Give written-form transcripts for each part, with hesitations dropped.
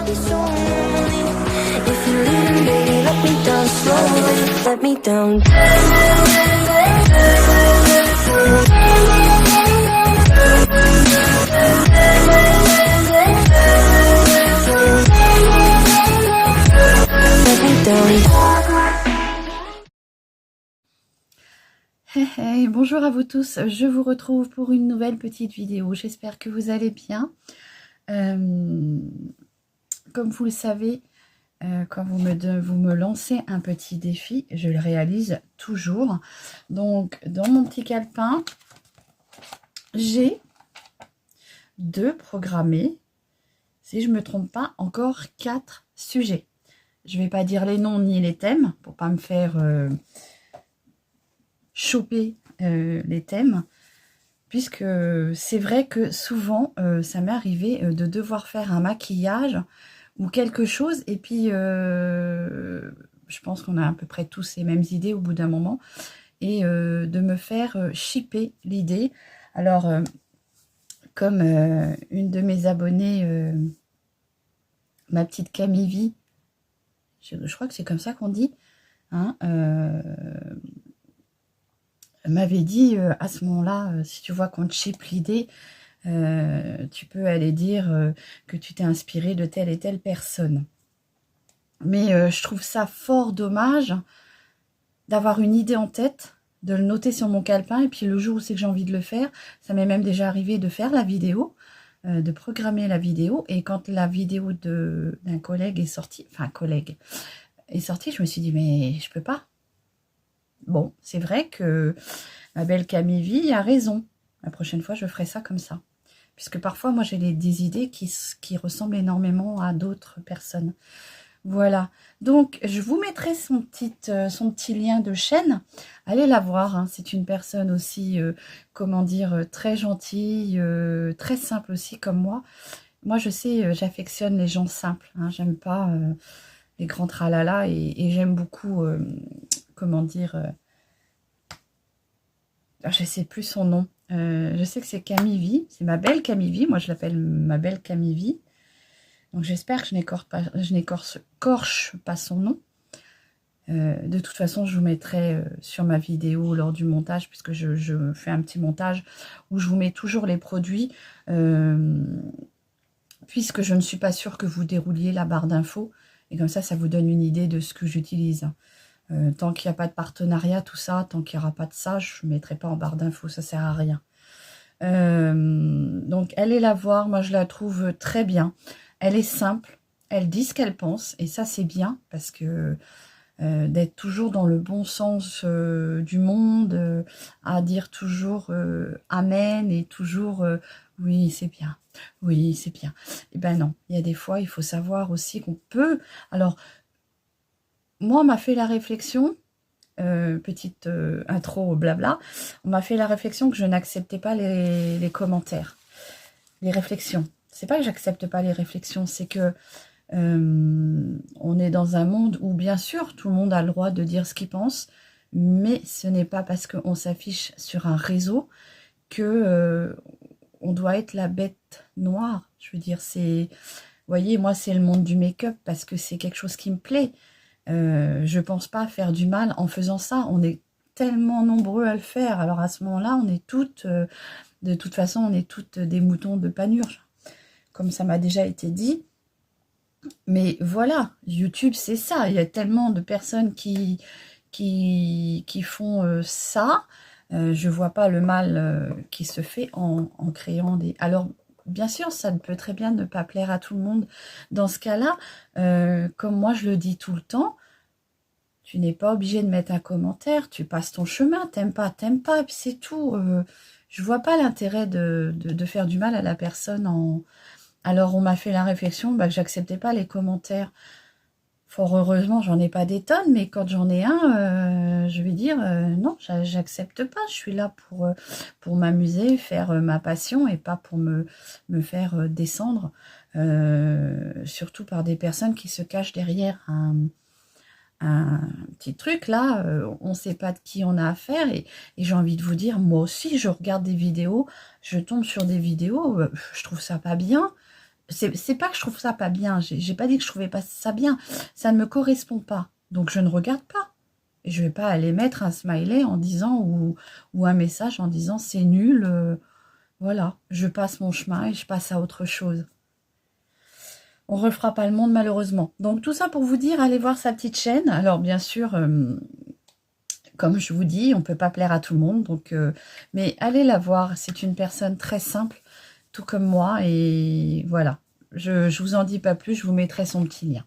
be so lonely. If you're leaving, baby, let me down slowly. Let me down. Let me down. Hey, hey, bonjour à vous tous, je vous retrouve pour une nouvelle petite vidéo, j'espère que vous allez bien. Comme vous le savez, quand vous me lancez un petit défi, je le réalise toujours. Donc dans mon petit calepin, j'ai programmés, si je ne me trompe pas, encore 4 sujets. Je ne vais pas dire les noms ni les thèmes, pour pas me faire... choper les thèmes, puisque c'est vrai que souvent ça m'est arrivé de devoir faire un maquillage ou quelque chose, et puis je pense qu'on a à peu près tous les mêmes idées au bout d'un moment, et de me faire shipper l'idée. Alors comme une de mes abonnées, ma petite Camille Vie, je crois que c'est comme ça qu'on dit, hein, m'avait dit à ce moment-là, si tu vois qu'on te ship l'idée, tu peux aller dire que tu t'es inspiré de telle et telle personne. Mais je trouve ça fort dommage d'avoir une idée en tête, de le noter sur mon calepin, et puis le jour où c'est que j'ai envie de le faire, ça m'est même déjà arrivé de faire la vidéo, de programmer la vidéo, et quand la vidéo d'un collègue est sortie, enfin collègue est sortie, je me suis dit mais je peux pas. Bon, c'est vrai que ma belle Camille Vie a raison. La prochaine fois, je ferai ça comme ça. Puisque parfois, moi, j'ai des idées qui ressemblent énormément à d'autres personnes. Voilà. Donc, je vous mettrai son petit lien de chaîne. Allez la voir. Hein. C'est une personne aussi, comment dire, très gentille, très simple aussi, comme moi. Moi, je sais, j'affectionne les gens simples. Hein. J'aime pas les grands tralala, et j'aime beaucoup... comment dire, je sais plus son nom, je sais que c'est Camille Vie, c'est ma belle Camille Vie, moi je l'appelle ma belle Camille Vie, donc j'espère que je n'écorche pas son nom. De toute façon, je vous mettrai sur ma vidéo lors du montage, puisque je fais un petit montage où je vous mets toujours les produits, puisque je ne suis pas sûre que vous dérouliez la barre d'infos, et comme ça vous donne une idée de ce que j'utilise. Tant qu'il n'y a pas de partenariat, tout ça, tant qu'il n'y aura pas de ça, je ne mettrai pas en barre d'infos, ça sert à rien. Donc, allez la voir, moi je la trouve très bien. Elle est simple, elle dit ce qu'elle pense, et ça c'est bien, parce que d'être toujours dans le bon sens du monde, à dire toujours amen, et toujours oui c'est bien, oui c'est bien. Et ben non, il y a des fois, il faut savoir aussi qu'on peut... Alors, moi, on m'a fait la réflexion, petite intro blabla, on m'a fait la réflexion que je n'acceptais pas les commentaires, les réflexions. C'est pas que j'accepte pas les réflexions, c'est que on est dans un monde où, bien sûr, tout le monde a le droit de dire ce qu'il pense, mais ce n'est pas parce qu'on s'affiche sur un réseau que on doit être la bête noire. Je veux dire, c'est... Vous voyez, moi, c'est le monde du make-up parce que c'est quelque chose qui me plaît. Je pense pas faire du mal en faisant ça. On est tellement nombreux à le faire. Alors à ce moment-là, on est toutes, de toute façon, on est toutes des moutons de Panurge, comme ça m'a déjà été dit. Mais voilà, YouTube, c'est ça. Il y a tellement de personnes qui font ça. Je vois pas le mal qui se fait en créant des... Alors, bien sûr, ça peut très bien ne pas plaire à tout le monde. Dans ce cas-là, comme moi je le dis tout le temps, tu n'es pas obligé de mettre un commentaire, tu passes ton chemin, t'aimes pas, et puis c'est tout. Je vois pas l'intérêt de faire du mal à la personne. Alors on m'a fait la réflexion que j'acceptais pas les commentaires. Fort heureusement, j'en ai pas des tonnes, mais quand j'en ai un, je vais dire non, j'accepte pas. Je suis là pour m'amuser, faire ma passion, et pas pour me faire descendre, surtout par des personnes qui se cachent derrière un petit truc là, on ne sait pas de qui on a affaire, et j'ai envie de vous dire, moi aussi je regarde des vidéos, je tombe sur des vidéos, je trouve ça pas bien, c'est pas que je trouve ça pas bien. J'ai pas dit que je trouvais pas ça bien. Ça ne me correspond pas. Donc, je ne regarde pas. Et je vais pas aller mettre un smiley en disant ou un message en disant c'est nul. Voilà, je passe mon chemin et je passe à autre chose. On refera pas le monde malheureusement. Donc tout ça pour vous dire, allez voir sa petite chaîne. Alors bien sûr, comme je vous dis, on peut pas plaire à tout le monde. Donc, mais allez la voir, c'est une personne très simple, tout comme moi. Et voilà, je vous en dis pas plus, je vous mettrai son petit lien.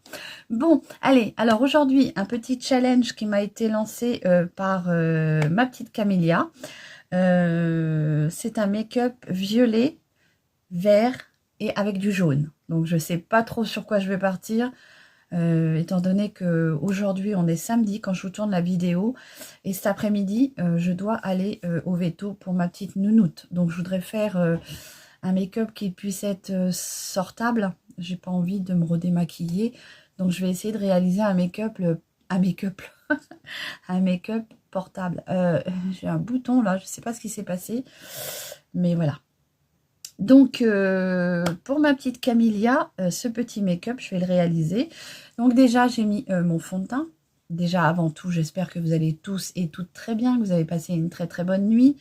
Bon, allez, alors aujourd'hui, un petit challenge qui m'a été lancé par ma petite Camélia. C'est un make-up violet, vert et avec du jaune. Donc je sais pas trop sur quoi je vais partir, étant donné que aujourd'hui on est samedi quand je vous tourne la vidéo, et cet après-midi je dois aller au veto pour ma petite nounoute. Donc je voudrais faire un make-up qui puisse être sortable. J'ai pas envie de me redémaquiller, donc je vais essayer de réaliser un make-up, un make-up portable. J'ai un bouton là, je sais pas ce qui s'est passé, mais voilà. Donc, pour ma petite Camélia, ce petit make-up, je vais le réaliser. Donc déjà, j'ai mis mon fond de teint. Déjà, avant tout, j'espère que vous allez tous et toutes très bien, que vous avez passé une très très bonne nuit.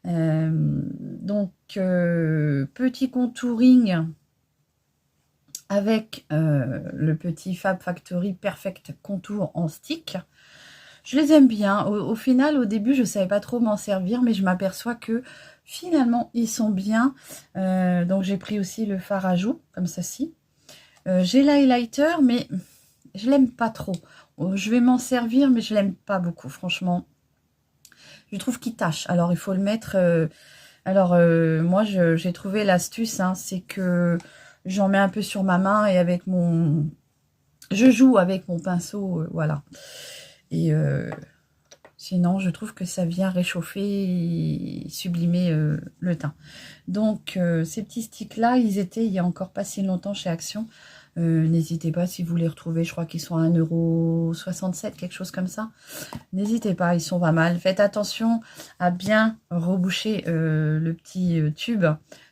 Donc, petit contouring avec le petit Fab Factory Perfect Contour en stick. Je les aime bien. Au final, au début, je ne savais pas trop m'en servir, mais je m'aperçois que finalement, ils sont bien. Donc, j'ai pris aussi le fard à joues, comme ceci. J'ai l'highlighter, mais je l'aime pas trop. Je vais m'en servir, mais je l'aime pas beaucoup, franchement. Je trouve qu'il tache. Alors, il faut le mettre... moi, j'ai trouvé l'astuce, hein, c'est que j'en mets un peu sur ma main et avec mon... Je joue avec mon pinceau, voilà. Et sinon, je trouve que ça vient réchauffer et sublimer le teint. Donc, ces petits sticks-là, ils étaient il n'y a encore pas si longtemps chez Action. N'hésitez pas si vous les retrouvez. Je crois qu'ils sont à 1,67 €, quelque chose comme ça. N'hésitez pas, ils sont pas mal. Faites attention à bien reboucher le petit tube,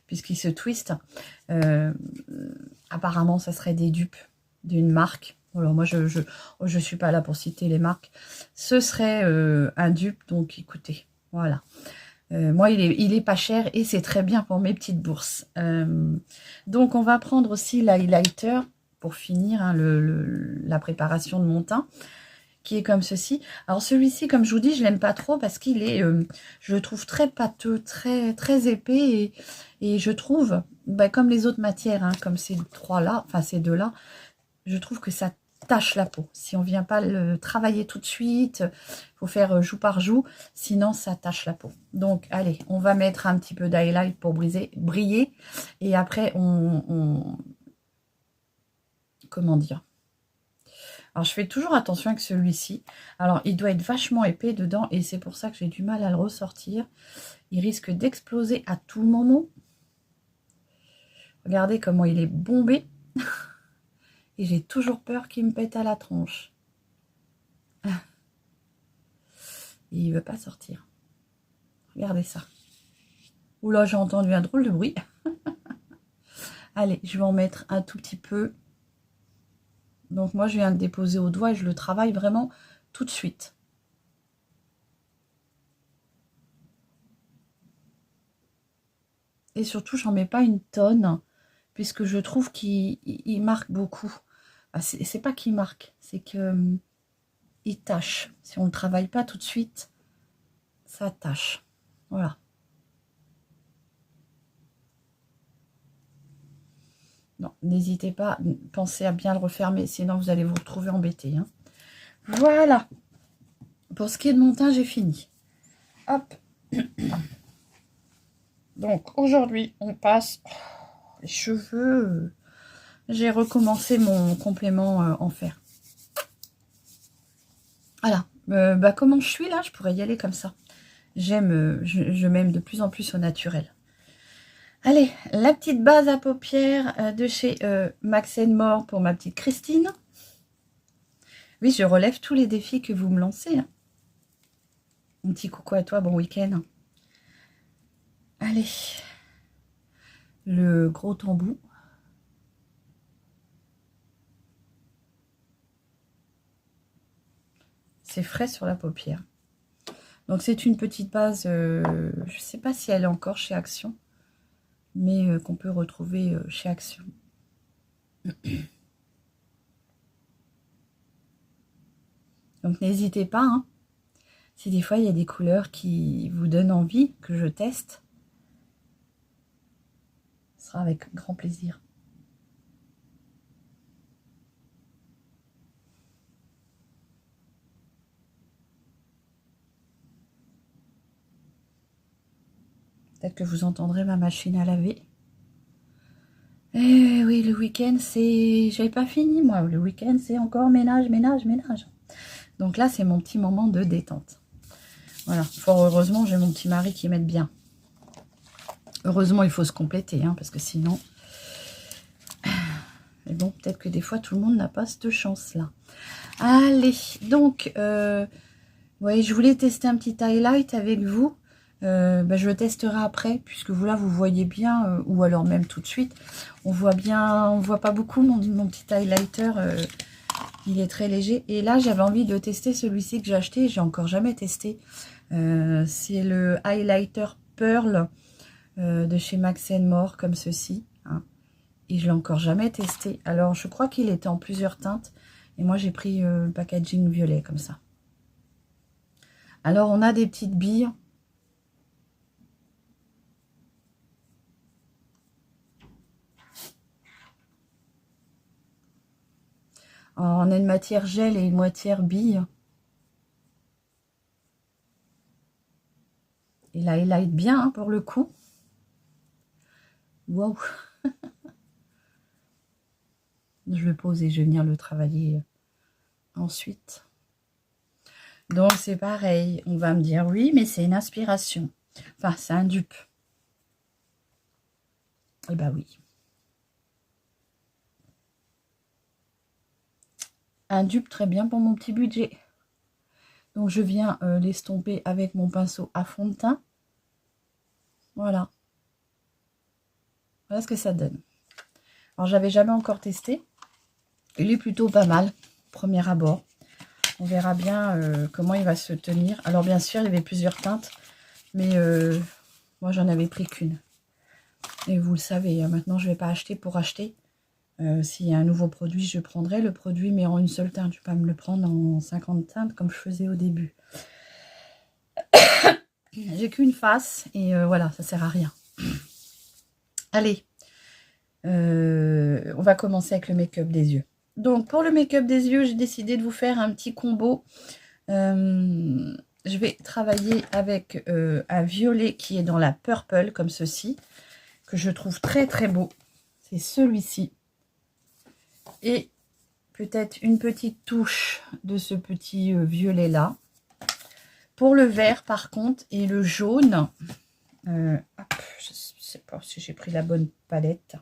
puisqu'il se twiste. Apparemment, ça serait des dupes d'une marque. Alors moi, je suis pas là pour citer les marques. Ce serait un dupe, donc écoutez, voilà. Moi, il est pas cher et c'est très bien pour mes petites bourses. Donc, on va prendre aussi l'highlighter pour finir hein, la préparation de mon teint, qui est comme ceci. Alors, celui-ci, comme je vous dis, je l'aime pas trop parce qu'il est, je le trouve très pâteux, très, très épais et je trouve, bah, comme les autres matières, hein, comme ces trois-là, enfin ces deux-là, je trouve que ça tâche la peau. Si on ne vient pas le travailler tout de suite, il faut faire joue par joue, sinon ça tâche la peau. Donc, allez, on va mettre un petit peu d'highlight pour briller. Et après, comment dire? Alors, je fais toujours attention avec celui-ci. Alors, il doit être vachement épais dedans et c'est pour ça que j'ai du mal à le ressortir. Il risque d'exploser à tout moment. Regardez comment il est bombé. Et j'ai toujours peur qu'il me pète à la tronche. Et il ne veut pas sortir. Regardez ça. Oula, j'ai entendu un drôle de bruit. Allez, je vais en mettre un tout petit peu. Donc moi, je viens de déposer au doigt et je le travaille vraiment tout de suite. Et surtout, j'en mets pas une tonne, puisque je trouve qu'il marque beaucoup. C'est pas qu'il marque, c'est que il tâche. Si on ne travaille pas tout de suite, ça tâche. Voilà. Non, n'hésitez pas, pensez à bien le refermer, sinon vous allez vous retrouver embêté. Hein. Voilà. Pour ce qui est de mon teint, j'ai fini. Hop. Donc, aujourd'hui, on passe les cheveux. J'ai recommencé mon complément en fer. Voilà. Bah, comment je suis là, je pourrais y aller comme ça. J'aime, je m'aime de plus en plus au naturel. Allez, la petite base à paupières de chez Max More pour ma petite Christine. Oui, je relève tous les défis que vous me lancez. Hein. Un petit coucou à toi, bon week-end. Allez, le gros tambour. c'est frais sur la paupière. Donc c'est une petite base, je ne sais pas si elle est encore chez Action, mais qu'on peut retrouver chez Action. Donc n'hésitez pas, hein. Si des fois il y a des couleurs qui vous donnent envie que je teste, ce sera avec grand plaisir. Peut-être que vous entendrez ma machine à laver. Eh oui, le week-end, c'est... J'avais pas fini, moi. Le week-end, c'est encore ménage, ménage, ménage. Donc là, c'est mon petit moment de détente. Voilà. Fort heureusement, j'ai mon petit mari qui m'aide bien. Heureusement, il faut se compléter, hein, parce que sinon... Mais bon, peut-être que des fois, tout le monde n'a pas cette chance-là. Allez, donc... ouais, je voulais tester un petit highlight avec vous. Je le testerai après, puisque vous là vous voyez bien, ou alors même tout de suite, on voit bien, on voit pas beaucoup mon petit highlighter, il est très léger. Et là j'avais envie de tester celui-ci que j'ai acheté, j'ai encore jamais testé. C'est le highlighter Pearl de chez Max More, comme ceci, hein. Et je l'ai encore jamais testé. Alors je crois qu'il était en plusieurs teintes, et moi j'ai pris le packaging violet comme ça. Alors on a des petites billes. On a une matière gel et une matière bille. Et là, il highlight bien, hein, pour le coup. Wow. Je vais poser, je vais venir le travailler ensuite. Donc, c'est pareil. On va me dire, oui, mais c'est une inspiration. Enfin, c'est un dupe. Eh ben oui. Un dupe très bien pour mon petit budget. Donc, je viens l'estomper avec mon pinceau à fond de teint. Voilà. Voilà ce que ça donne. Alors, j'avais jamais encore testé. Il est plutôt pas mal, premier abord. On verra bien comment il va se tenir. Alors, bien sûr, il y avait plusieurs teintes. Mais moi, j'en avais pris qu'une. Et vous le savez, maintenant, je ne vais pas acheter pour acheter. S'il y a un nouveau produit, je prendrai le produit, mais en une seule teinte. Je ne vais pas me le prendre en 50 teintes comme je faisais au début. J'ai qu'une face et voilà, ça sert à rien. Allez, on va commencer avec le make-up des yeux. Donc, pour le make-up des yeux, j'ai décidé de vous faire un petit combo. Je vais travailler avec un violet qui est dans la purple, comme ceci, que je trouve très très beau. C'est celui-ci. Et peut-être une petite touche de ce petit violet là. Pour le vert par contre et le jaune, je ne sais pas si j'ai pris la bonne palette.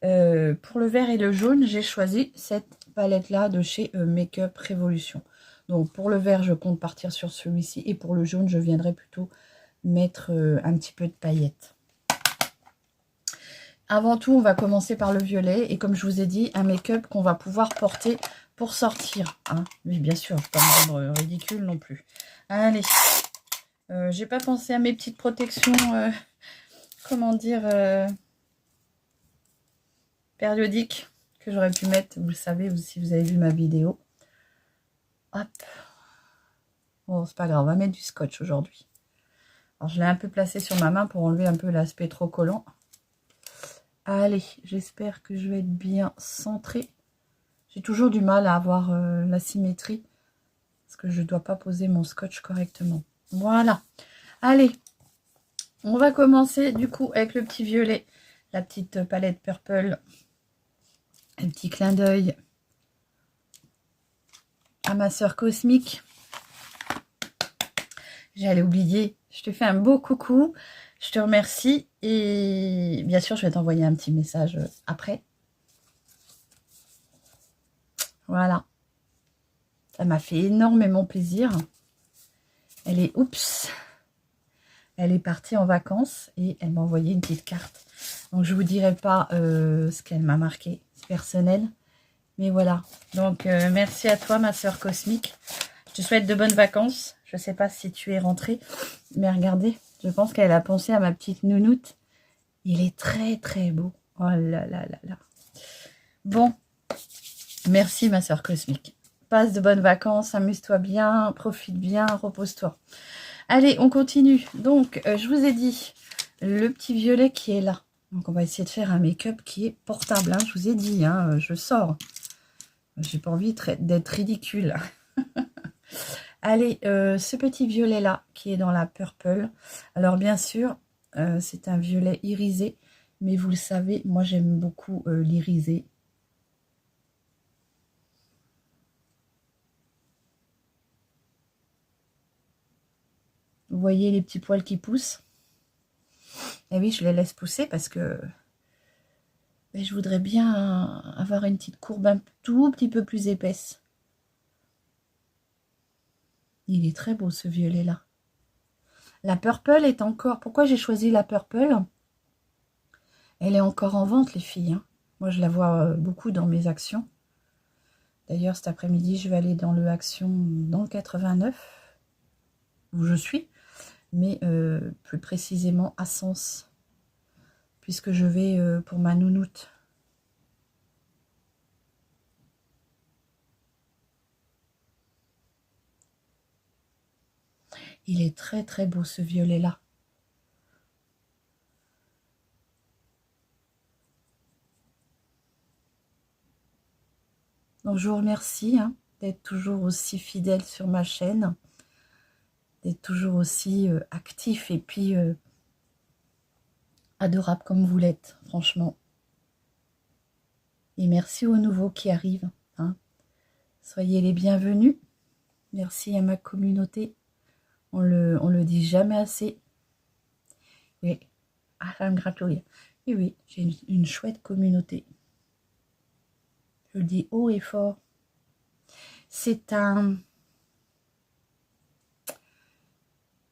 Pour le vert et le jaune, j'ai choisi cette palette là de chez Make Up Revolution. Donc pour le vert, je compte partir sur celui-ci et pour le jaune, je viendrai plutôt mettre un petit peu de paillettes. Avant tout, on va commencer par le violet. Et comme je vous ai dit, un make-up qu'on va pouvoir porter pour sortir. Hein. Oui, bien sûr, je ne vais pas me rendre ridicule non plus. Allez. J'ai pas pensé à mes petites protections, comment dire, périodiques que j'aurais pu mettre. Vous le savez, si vous avez vu ma vidéo. Hop. Bon, c'est pas grave, on va mettre du scotch aujourd'hui. Alors, je l'ai un peu placé sur ma main pour enlever un peu l'aspect trop collant. Allez, j'espère que je vais être bien centrée. J'ai toujours du mal à avoir la symétrie. Parce que je ne dois pas poser mon scotch correctement. Voilà. Allez, on va commencer du coup avec le petit violet. La petite palette purple. Un petit clin d'œil à ma sœur cosmique. J'allais oublier. Je te fais un beau coucou. Je te remercie et bien sûr, je vais t'envoyer un petit message après. Voilà. Ça m'a fait énormément plaisir. Elle est, oups, elle est partie en vacances et elle m'a envoyé une petite carte. Donc, je ne vous dirai pas ce qu'elle m'a marqué. C'est personnel. Mais voilà. Donc, merci à toi, ma sœur cosmique. Je te souhaite de bonnes vacances. Je ne sais pas si tu es rentrée, mais regardez, je pense qu'elle a pensé à ma petite nounoute. Il est très très beau. Oh là là là là. Bon, merci ma soeur cosmique. Passe de bonnes vacances, amuse-toi bien, profite bien, repose-toi. Allez, on continue. Donc, je vous ai dit, le petit violet qui est là. Donc, on va essayer de faire un make-up qui est portable. Hein. Je vous ai dit, hein, je sors. J'ai pas envie d'être ridicule. Allez, ce petit violet-là qui est dans la purple. Alors, bien sûr, c'est un violet irisé. Mais vous le savez, moi, j'aime beaucoup l'irisé. Vous voyez les petits poils qui poussent? Et oui, je les laisse pousser parce que je voudrais bien avoir une petite courbe un tout petit peu plus épaisse. Il est très beau ce violet-là. La purple est encore... Pourquoi j'ai choisi la purple? Elle est encore en vente, les filles. Hein. Moi, je la vois beaucoup dans mes actions. D'ailleurs, cet après-midi, je vais aller dans le Action dans le 89, où je suis. Mais plus précisément à Sens. Puisque je vais pour ma nounoute. Il est très très beau ce violet-là. Donc je vous remercie hein, d'être toujours aussi fidèle sur ma chaîne, d'être toujours aussi actif et puis adorable comme vous l'êtes, franchement. Et merci aux nouveaux qui arrivent. Hein. Soyez les bienvenus. Merci à ma communauté. On le dit jamais assez. Et ça me gratouille. Et oui, j'ai une chouette communauté. Je le dis haut et fort. C'est un...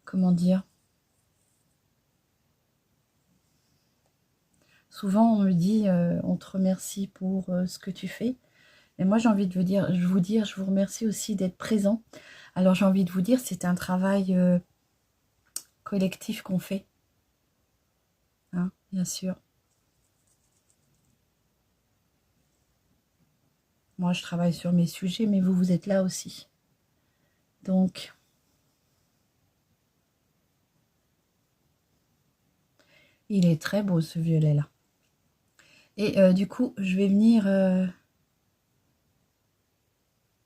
Comment dire? Souvent, on me dit, on te remercie pour ce que tu fais. Mais moi, j'ai envie de je vous remercie aussi d'être présent. Alors, j'ai envie de vous dire, c'est un travail collectif qu'on fait. Hein, bien sûr. Moi, je travaille sur mes sujets, mais vous, vous êtes là aussi. Donc, il est très beau, ce violet-là. Et du coup, je vais venir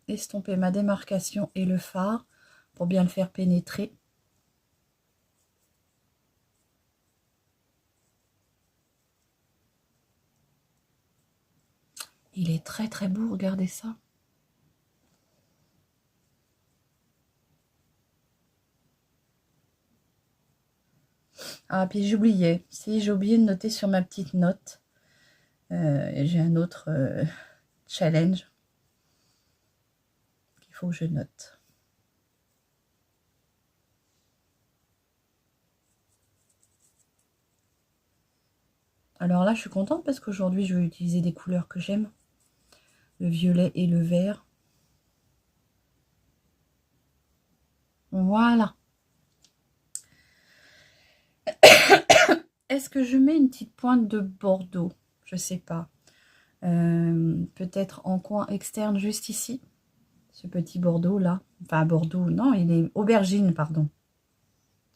estomper ma démarcation et le fard pour bien le faire pénétrer. Il est très très beau, regardez ça. Ah, puis j'oubliais. Si, j'ai oublié de noter sur ma petite note. J'ai un autre challenge qu'il faut que je note. Alors là, je suis contente parce qu'aujourd'hui, je vais utiliser des couleurs que j'aime. Le violet et le vert. Voilà. Est-ce que je mets une petite pointe de Bordeaux? Je sais pas. Peut-être en coin externe, juste ici. Ce petit Bordeaux là. Enfin, Bordeaux, non, il est aubergine, pardon.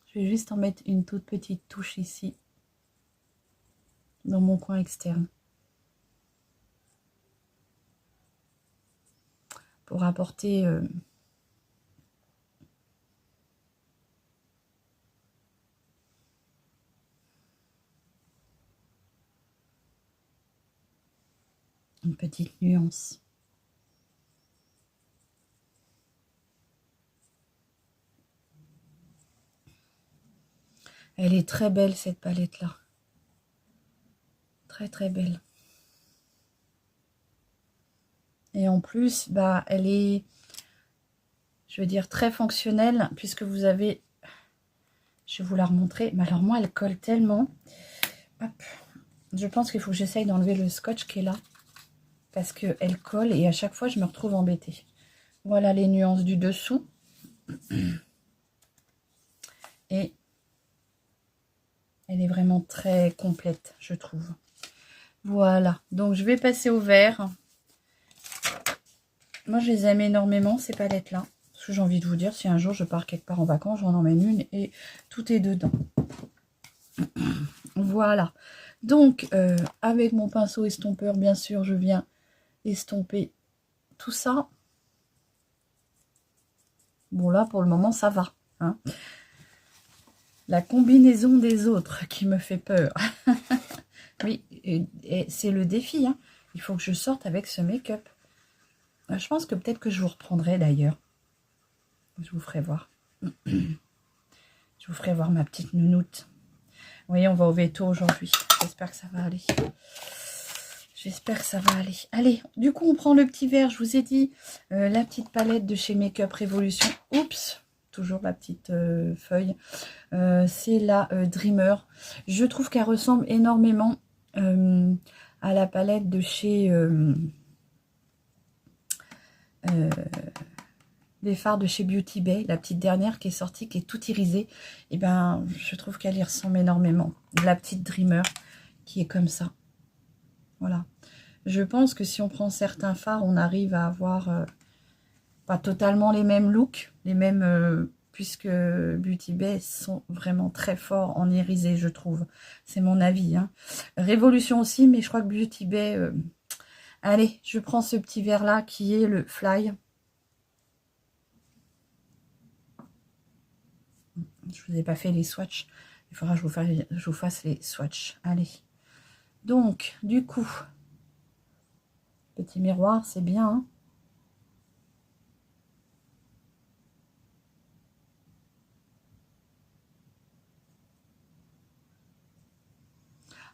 Je vais juste en mettre une toute petite touche ici. Dans mon coin externe. Pour apporter... une petite nuance. Elle est très belle cette palette là. Très très belle. Et en plus, bah, elle est, je veux dire, très fonctionnelle puisque vous avez, je vais vous la remontrer, mais alors moi elle colle tellement. Hop. Je pense qu'il faut que j'essaye d'enlever le scotch qui est là parce qu'elle colle et à chaque fois je me retrouve embêtée. Voilà les nuances du dessous. Et elle est vraiment très complète, je trouve. Voilà, donc je vais passer au vert. Moi, je les aime énormément, ces palettes-là. Parce que j'ai envie de vous dire, si un jour je pars quelque part en vacances, j'en emmène une et tout est dedans. Voilà. Donc, avec mon pinceau estompeur, bien sûr, je viens estomper tout ça. Bon, là, pour le moment, ça va. Hein. La combinaison des autres qui me fait peur. Oui, et c'est le défi. Hein. Il faut que je sorte avec ce make-up. Je pense que peut-être que je vous reprendrai d'ailleurs. Je vous ferai voir. Je vous ferai voir ma petite nounoute. Vous voyez, on va au veto aujourd'hui. J'espère que ça va aller. J'espère que ça va aller. Allez, du coup, on prend le petit verre. Je vous ai dit, la petite palette de chez Makeup Revolution. Oups, toujours la petite feuille. C'est la Dreamer. Je trouve qu'elle ressemble énormément à la palette de chez... les fards de chez Beauty Bay, la petite dernière qui est sortie, qui est toute irisée, et ben je trouve qu'elle y ressemble énormément. La petite Dreamer qui est comme ça. Voilà. Je pense que si on prend certains fards, on arrive à avoir pas totalement les mêmes looks, les mêmes, puisque Beauty Bay sont vraiment très forts en irisé, je trouve. C'est mon avis. Hein. Révolution aussi, mais je crois que Beauty Bay... Allez, je prends ce petit verre là qui est le Fly. Je vous ai pas fait les swatchs. Il faudra que je vous fasse les swatchs. Allez. Donc, du coup, petit miroir, c'est bien. Hein.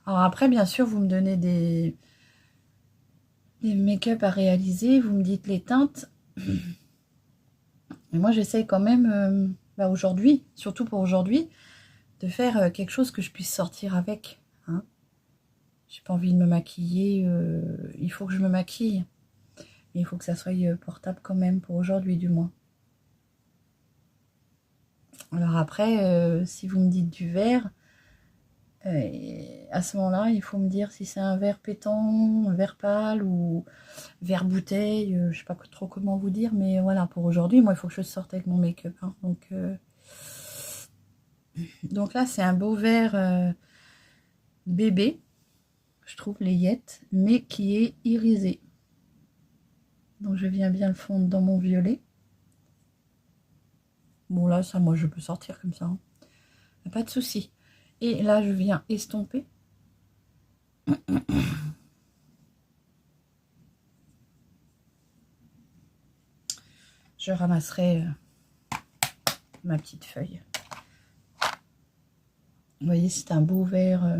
Alors après, bien sûr, vous me donnez des make-up à réaliser. Vous me dites les teintes. Mais moi, j'essaye quand même, aujourd'hui, surtout pour aujourd'hui, de faire quelque chose que je puisse sortir avec. Hein. J'ai pas envie de me maquiller. Il faut que je me maquille. Mais il faut que ça soit portable quand même, pour aujourd'hui du moins. Alors après, si vous me dites du vert, à ce moment-là, il faut me dire si c'est un vert pétant, un vert pâle ou vert bouteille. Je sais pas trop comment vous dire, mais voilà, pour aujourd'hui, moi, il faut que je sorte avec mon make-up. Hein, donc là, c'est un beau vert bébé, je trouve, layette, mais qui est irisé. Donc je viens bien le fondre dans mon violet. Bon là, ça, moi, je peux sortir comme ça. Hein. Pas de souci. Et là, je viens estomper. Je ramasserai ma petite feuille. Vous voyez, c'est un beau vert.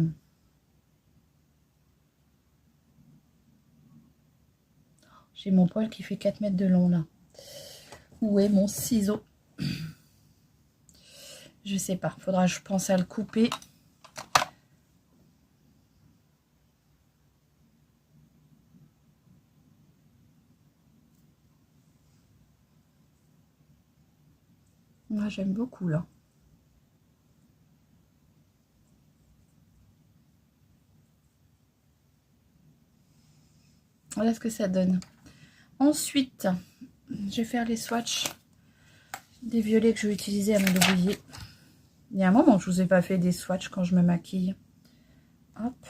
J'ai mon poil qui fait 4 mètres de long là. Où est mon ciseau? Je sais pas. Faudra, je pense, à le couper. Moi, j'aime beaucoup là. Voilà ce que ça donne. Ensuite, je vais faire les swatchs des violets que je vais utiliser avant d'oublier. Il y a un moment que je vous ai pas fait des swatchs quand je me maquille. Hop.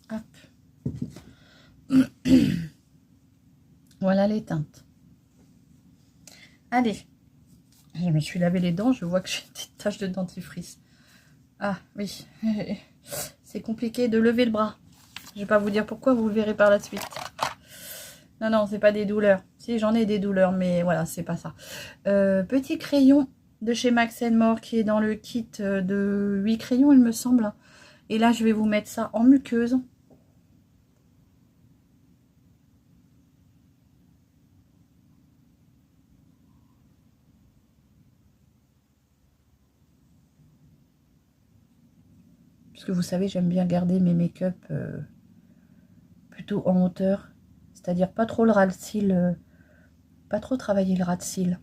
Hop. Voilà les teintes. Allez. Je me suis lavé les dents, je vois que j'ai une petite tache de dentifrice. Ah oui. C'est compliqué de lever le bras. Je vais pas vous dire pourquoi, vous le verrez par la suite. Non, non, c'est pas des douleurs. Si, j'en ai des douleurs, mais voilà, c'est pas ça. Petit crayon de chez Max More qui est dans le kit de 8 crayons, il me semble. Et là, je vais vous mettre ça en muqueuse. Parce que vous savez, j'aime bien garder mes make-up plutôt en hauteur. C'est-à-dire pas trop le ras de cils, pas trop travailler le ras de cils.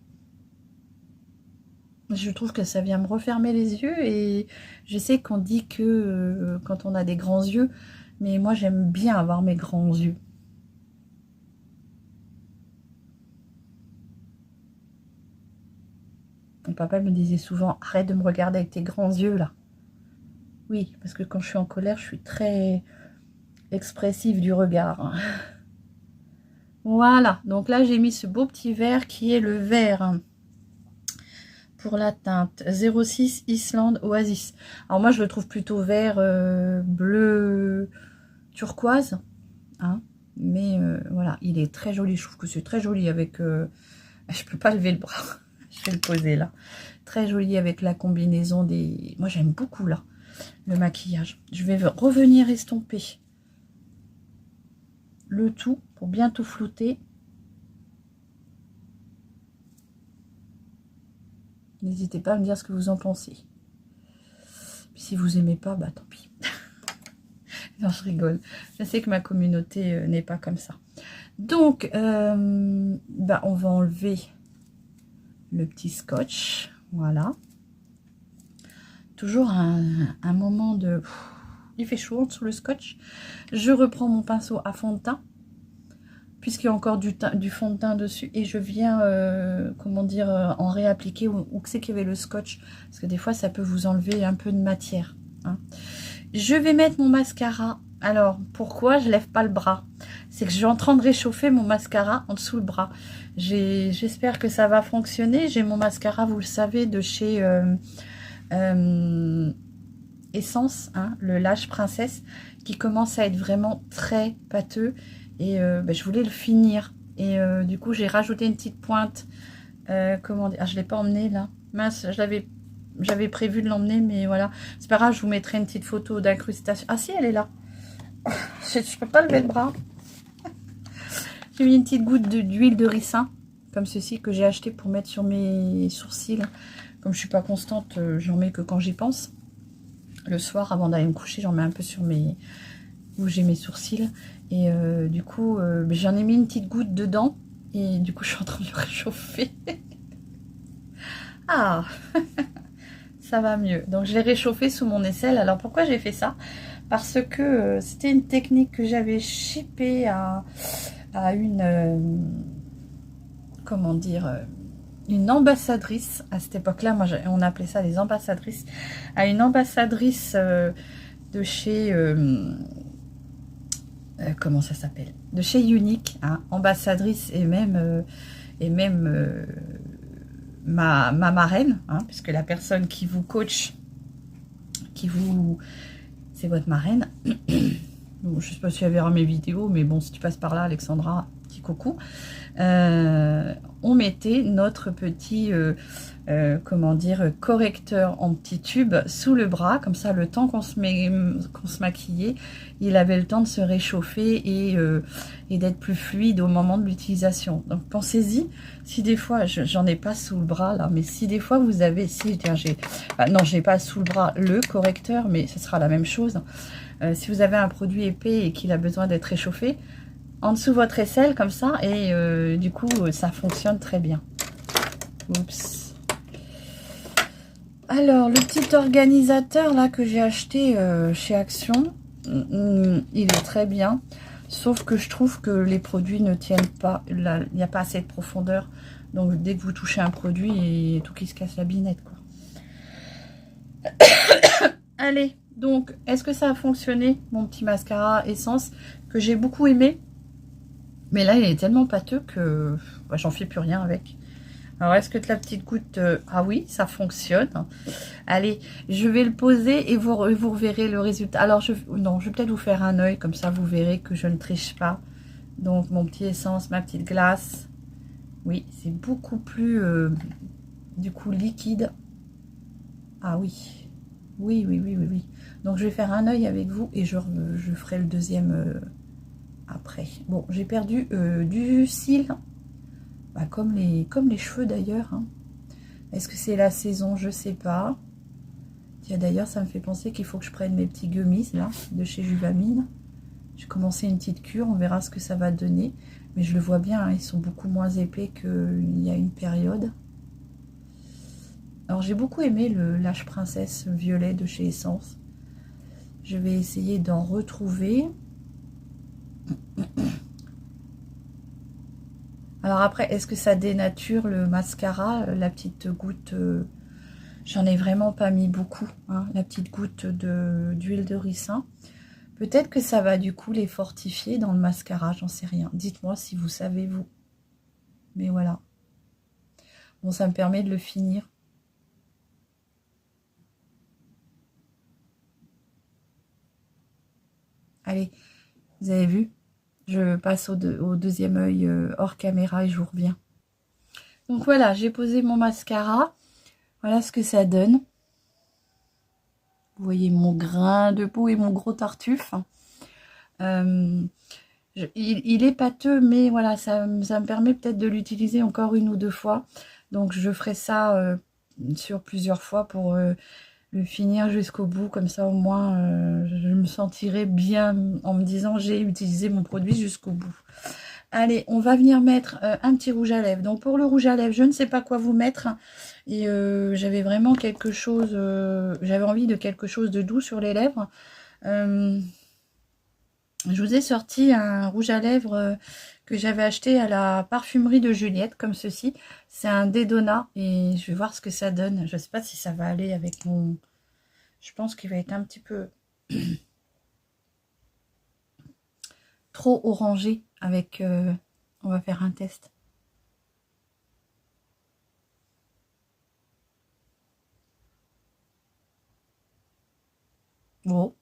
Je trouve que ça vient me refermer les yeux et je sais qu'on dit que quand on a des grands yeux, mais moi j'aime bien avoir mes grands yeux. Mon papa me disait souvent, arrête de me regarder avec tes grands yeux là. Oui, parce que quand je suis en colère, je suis très expressive du regard. Voilà, donc là j'ai mis ce beau petit vert qui est le vert pour la teinte 06 Islande Oasis. Alors moi je le trouve plutôt vert bleu turquoise, hein, mais voilà, il est très joli. Je trouve que c'est très joli avec... je peux pas lever le bras, je vais le poser là. Très joli avec la combinaison des... Moi j'aime beaucoup là, le maquillage. Je vais revenir estomper le tout pour bien tout flouter. N'hésitez pas à me dire ce que vous en pensez. Puis si vous aimez pas, bah tant pis. Non, je rigole. Je sais que ma communauté n'est pas comme ça. Donc, bah, on va enlever le petit scotch. Voilà. Toujours un moment de... Il fait chaud en dessous le scotch. Je reprends mon pinceau à fond de teint, puisqu'il y a encore du fond de teint dessus, et je viens, comment dire, en réappliquer où c'est qu'il y avait le scotch, parce que des fois ça peut vous enlever un peu de matière, hein. Je vais mettre mon mascara. Alors pourquoi je lève pas le bras? C'est que je suis en train de réchauffer mon mascara en dessous le bras. J'espère que ça va fonctionner. J'ai mon mascara, vous le savez, de chez Essence, hein, le Lâche Princesse, qui commence à être vraiment très pâteux. Et ben, je voulais le finir. Et du coup, j'ai rajouté une petite pointe. Comment dire? Ah, je ne l'ai pas emmené là. Mince, j'avais prévu de l'emmener, mais voilà. C'est pas grave, je vous mettrai une petite photo d'incrustation. Ah si, elle est là. Je ne peux pas lever le bras. J'ai mis une petite goutte d'huile de ricin, comme ceci, que j'ai acheté pour mettre sur mes sourcils. Comme je suis pas constante, j'en mets que quand j'y pense. Le soir, avant d'aller me coucher, j'en mets un peu sur où j'ai mes sourcils. Et du coup, j'en ai mis une petite goutte dedans. Et du coup, je suis en train de le réchauffer. Ah, ça va mieux. Donc, je l'ai réchauffé sous mon aisselle. Alors, pourquoi j'ai fait ça? Parce que c'était une technique que j'avais shippée à une... comment dire une ambassadrice. À cette époque-là, moi, on appelait ça des ambassadrices. À une ambassadrice de chez... comment ça s'appelle? De chez Unique, hein, ambassadrice et même ma marraine, hein, puisque la personne qui vous coach, c'est votre marraine. Bon, je ne sais pas si elle verra mes vidéos, mais bon, si tu passes par là, Alexandra, petit coucou. On mettait notre petit comment dire, correcteur en petit tube sous le bras, comme ça le temps qu'on se maquillait, il avait le temps de se réchauffer et d'être plus fluide au moment de l'utilisation. Donc pensez-y, si des fois, j'en ai pas sous le bras là, mais si des fois vous avez, non, j'ai pas sous le bras le correcteur, mais ce sera la même chose. Si vous avez un produit épais et qu'il a besoin d'être réchauffé, en dessous votre aisselle comme ça, et du coup ça fonctionne très bien. Oups. Alors le petit organisateur là que j'ai acheté chez Action, il est très bien, sauf que je trouve que les produits ne tiennent pas, il n'y a pas assez de profondeur, donc dès que vous touchez un produit, il y a tout qui se casse la binette quoi. Allez, donc est-ce que ça a fonctionné mon petit mascara Essence que j'ai beaucoup aimé? Mais là, il est tellement pâteux que bah, j'en fais plus rien avec. Alors, est-ce que la petite goutte... Ah oui, ça fonctionne. Allez, je vais le poser et vous verrez le résultat. Alors, non, je vais peut-être vous faire un œil. Comme ça, vous verrez que je ne triche pas. Donc, mon petit essence, ma petite glace. Oui, c'est beaucoup plus, du coup, liquide. Ah oui. Oui, oui, oui, oui, oui. Donc, je vais faire un œil avec vous et je ferai le deuxième... après. Bon, j'ai perdu du cil, bah, comme les cheveux d'ailleurs, hein. Est-ce que c'est la saison? Je sais pas. Tiens, d'ailleurs, ça me fait penser qu'il faut que je prenne mes petits gummies là, de chez Juvamine. J'ai commencé une petite cure, on verra ce que ça va donner. Mais je le vois bien, hein, ils sont beaucoup moins épais qu'il y a une période. Alors j'ai beaucoup aimé le Lâche Princesse violet de chez Essence. Je vais essayer d'en retrouver. Alors après, est-ce que ça dénature le mascara? La petite goutte, j'en ai vraiment pas mis beaucoup, hein, la petite goutte d'huile de ricin. Peut-être que ça va du coup les fortifier dans le mascara, j'en sais rien. Dites-moi si vous savez, vous. Mais voilà. Bon, ça me permet de le finir. Allez, vous avez vu? Je passe au deuxième œil hors caméra et je vous reviens. Donc voilà, j'ai posé mon mascara. Voilà ce que ça donne. Vous voyez mon grain de peau et mon gros tartuffe. Il est pâteux, mais voilà, ça me permet peut-être de l'utiliser encore une ou deux fois. Donc je ferai ça sur plusieurs fois pour le finir jusqu'au bout. Comme ça, au moins, je me sentirai bien en me disant j'ai utilisé mon produit jusqu'au bout. Allez, on va venir mettre un petit rouge à lèvres. Donc pour le rouge à lèvres, je ne sais pas quoi vous mettre. Et j'avais vraiment quelque chose, j'avais envie de quelque chose de doux sur les lèvres. Je vous ai sorti un rouge à lèvres que j'avais acheté à la parfumerie de Juliette, comme ceci. C'est un Dédona et je vais voir ce que ça donne. Je ne sais pas si ça va aller avec mon... Je pense qu'il va être un petit peu trop orangé avec... On va faire un test. Bon.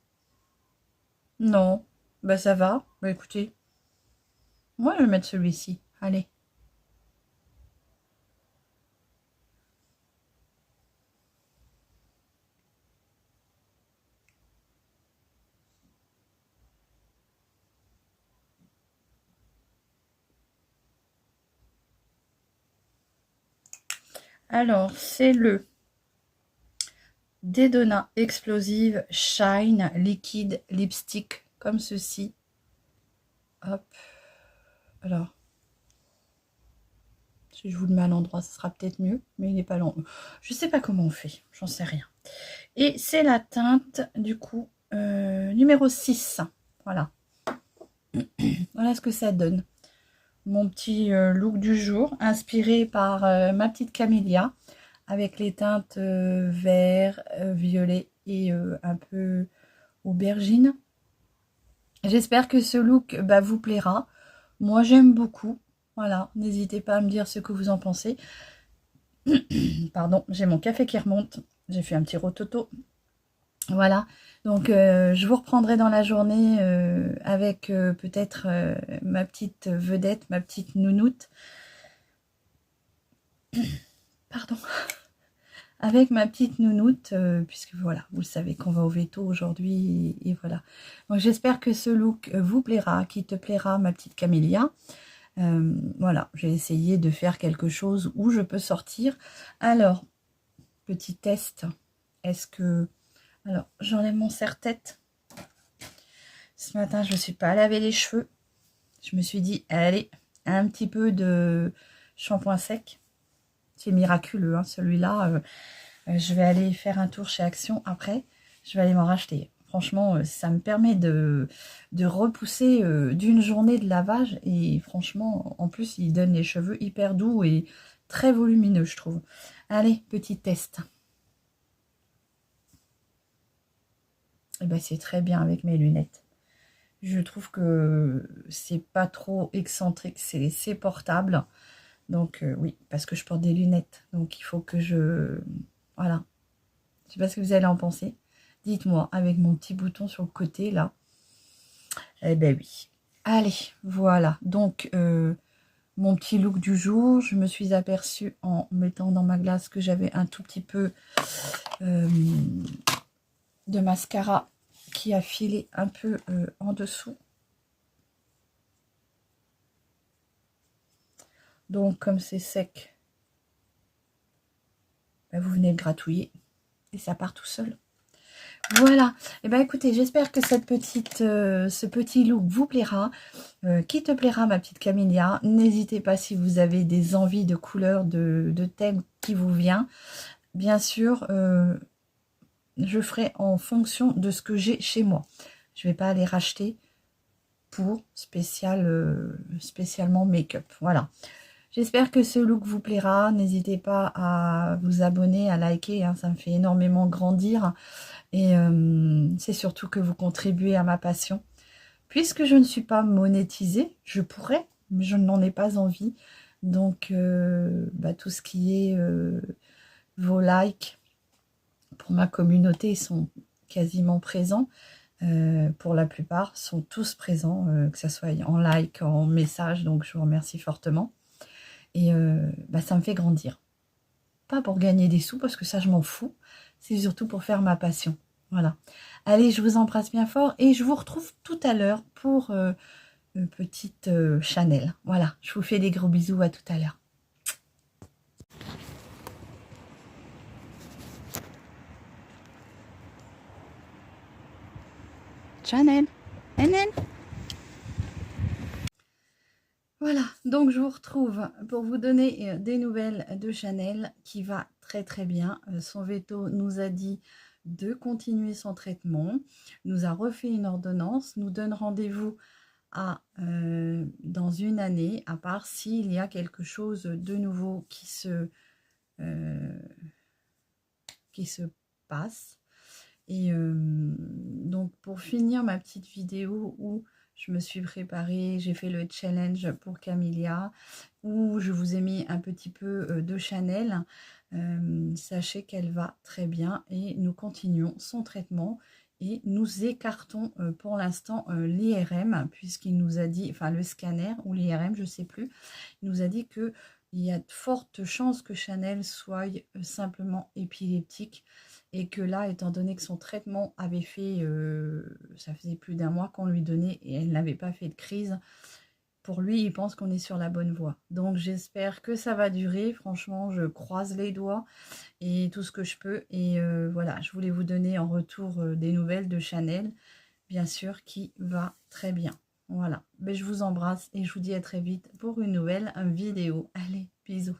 Non. Bah ça va. Bah écoutez. Moi je vais mettre celui-ci. Allez. Alors, c'est le Dédona Explosive Shine Liquid Lipstick, comme ceci. Hop. Alors, si je vous le mets à l'endroit, ce sera peut-être mieux, mais il n'est pas long. Je sais pas comment on fait, j'en sais rien. Et c'est la teinte, du coup, numéro 6. Voilà. Voilà ce que ça donne. Mon petit look du jour, inspiré par ma petite Camélia, avec les teintes vert, violet et un peu aubergine. J'espère que ce look vous plaira. Moi, j'aime beaucoup. Voilà, n'hésitez pas à me dire ce que vous en pensez. Pardon, j'ai mon café qui remonte. J'ai fait un petit rototo. Voilà, donc je vous reprendrai dans la journée avec peut-être ma petite vedette, ma petite nounoute. Pardon. Avec ma petite nounoute, puisque voilà, vous le savez qu'on va au veto aujourd'hui, et voilà. Donc j'espère que ce look vous plaira, qui te plaira, ma petite Camélia. Voilà, j'ai essayé de faire quelque chose où je peux sortir. Alors, petit test, est-ce que... Alors, j'enlève mon serre-tête. Ce matin, je ne me suis pas lavé les cheveux. Je me suis dit, allez, un petit peu de shampoing sec. C'est miraculeux, hein, celui-là. Je vais aller faire un tour chez Action après. Je vais aller m'en racheter. Franchement, ça me permet de repousser d'une journée de lavage. Et franchement, en plus, il donne les cheveux hyper doux et très volumineux, je trouve. Allez, petit test. Et ben, c'est très bien avec mes lunettes. Je trouve que c'est pas trop excentrique, c'est portable. Donc oui, parce que je porte des lunettes. Donc il faut que je... Voilà. Je sais pas ce que vous allez en penser. Dites-moi, avec mon petit bouton sur le côté, là. Eh ben oui. Allez, voilà. Donc, mon petit look du jour. Je me suis aperçue en mettant dans ma glace que j'avais un tout petit peu de mascara qui a filé un peu en dessous. Donc, comme c'est sec, vous venez le gratouiller et ça part tout seul. Voilà. Et ben écoutez, j'espère que ce petit look vous plaira. Qui te plaira, ma petite Camélia? N'hésitez pas si vous avez des envies de couleurs, de thèmes qui vous vient. Bien sûr, je ferai en fonction de ce que j'ai chez moi. Je ne vais pas aller racheter pour spécialement make-up. Voilà. J'espère que ce look vous plaira. N'hésitez pas à vous abonner, à liker. Hein, ça me fait énormément grandir. Et c'est surtout que vous contribuez à ma passion. Puisque je ne suis pas monétisée, je pourrais, mais je n'en ai pas envie. Donc, tout ce qui est vos likes pour ma communauté sont quasiment présents. Pour la plupart, sont tous présents, que ce soit en like, en message. Donc, je vous remercie fortement. Et ça me fait grandir. Pas pour gagner des sous, parce que ça, je m'en fous. C'est surtout pour faire ma passion. Voilà. Allez, je vous embrasse bien fort et je vous retrouve tout à l'heure pour une petite Chanel. Voilà, je vous fais des gros bisous, à tout à l'heure. Chanel, Chanel. Voilà, donc je vous retrouve pour vous donner des nouvelles de Chanel qui va très très bien. Son veto nous a dit de continuer son traitement, nous a refait une ordonnance, nous donne rendez-vous dans une année, à part s'il y a quelque chose de nouveau qui se passe. Et donc pour finir ma petite vidéo où je me suis préparée, j'ai fait le challenge pour Camélia, où je vous ai mis un petit peu de Chanel. Sachez qu'elle va très bien et nous continuons son traitement et nous écartons pour l'instant l'IRM, puisqu'il nous a dit, enfin le scanner ou l'IRM, je ne sais plus, il nous a dit que il y a de fortes chances que Chanel soit simplement épileptique et que là, étant donné que son traitement avait fait, ça faisait plus d'un mois qu'on lui donnait et elle n'avait pas fait de crise, pour lui, il pense qu'on est sur la bonne voie. Donc, j'espère que ça va durer. Franchement, je croise les doigts et tout ce que je peux. Et voilà, je voulais vous donner en retour des nouvelles de Chanel, bien sûr, qui va très bien. Voilà, mais je vous embrasse et je vous dis à très vite pour une nouvelle vidéo. Allez, bisous.